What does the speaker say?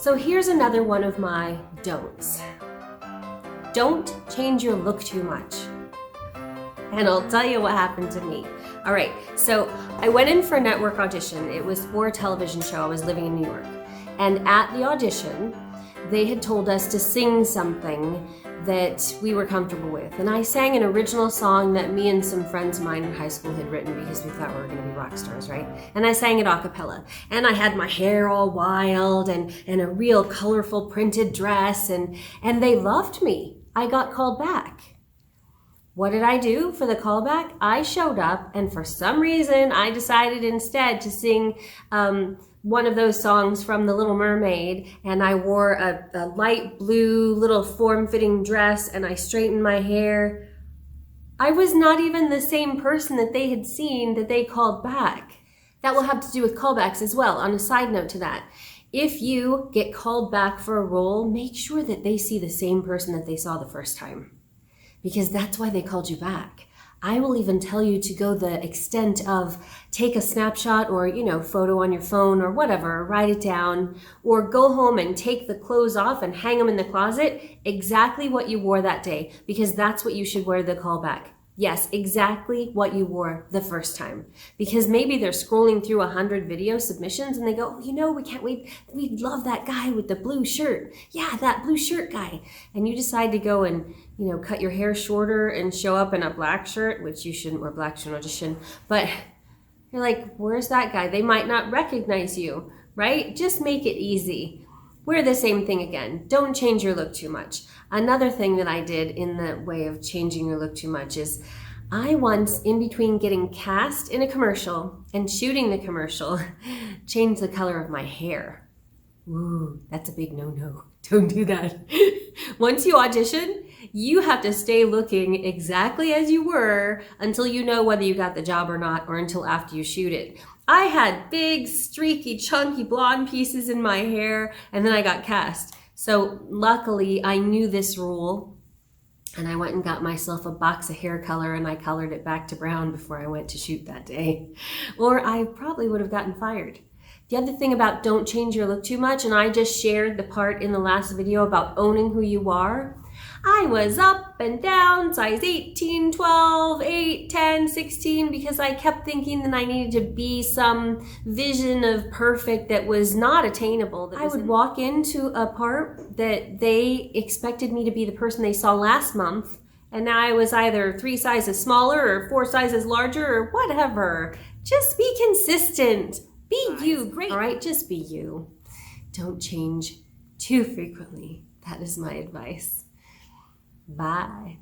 So here's another one of my don'ts. Don't change your look too much. And I'll tell you what happened to me. All right, so I went in for a network audition. It was for a television show. I was living in New York. And at the audition, they had told us to sing something that we were comfortable with. And I sang an original song that me and some friends of mine in high school had written because we thought we were gonna be rock stars, right? And I sang it a cappella. And I had my hair all wild and a real colorful printed dress, and they loved me. I got called back. What did I do for the callback? I showed up, and for some reason, I decided instead to sing one of those songs from The Little Mermaid, and I wore a light blue little form-fitting dress, and I straightened my hair. I was not even the same person that they had seen that they called back. That will have to do with callbacks as well. On a side note to that, if you get called back for a role, make sure that they see the same person that they saw the first time, because that's why they called you back. I will even tell you to go the extent of take a snapshot or, photo on your phone or whatever, write it down, or go home and take the clothes off and hang them in the closet, exactly what you wore that day, because that's what you should wear the callback. Yes, exactly what you wore the first time. Because maybe they're scrolling through 100 video submissions and they go, we can't wait. We love that guy with the blue shirt. Yeah, that blue shirt guy. And you decide to go and, cut your hair shorter and show up in a black shirt, which you shouldn't wear black to an audition. But you're like, where's that guy? They might not recognize you, right? Just make it easy. Wear the same thing again. Don't change your look too much. Another thing that I did in the way of changing your look too much is I once, in between getting cast in a commercial and shooting the commercial, changed the color of my hair. Ooh, that's a big no-no. Don't do that. Once you audition, you have to stay looking exactly as you were until you know whether you got the job or not, or until after you shoot it. I had big, streaky, chunky blonde pieces in my hair, and then I got cast. So luckily, I knew this rule, and I went and got myself a box of hair color, and I colored it back to brown before I went to shoot that day. Or I probably would have gotten fired. The other thing about don't change your look too much, and I just shared the part in the last video about owning who you are. I was up and down, size 18, 12, 8, 10, 16, because I kept thinking that I needed to be some vision of perfect that was not attainable. I would walk into a part that they expected me to be the person they saw last month, and now I was either 3 sizes smaller or 4 sizes larger or whatever. Just be consistent. Be you. Great. All right, just be you. Don't change too frequently. That is my advice. Bye.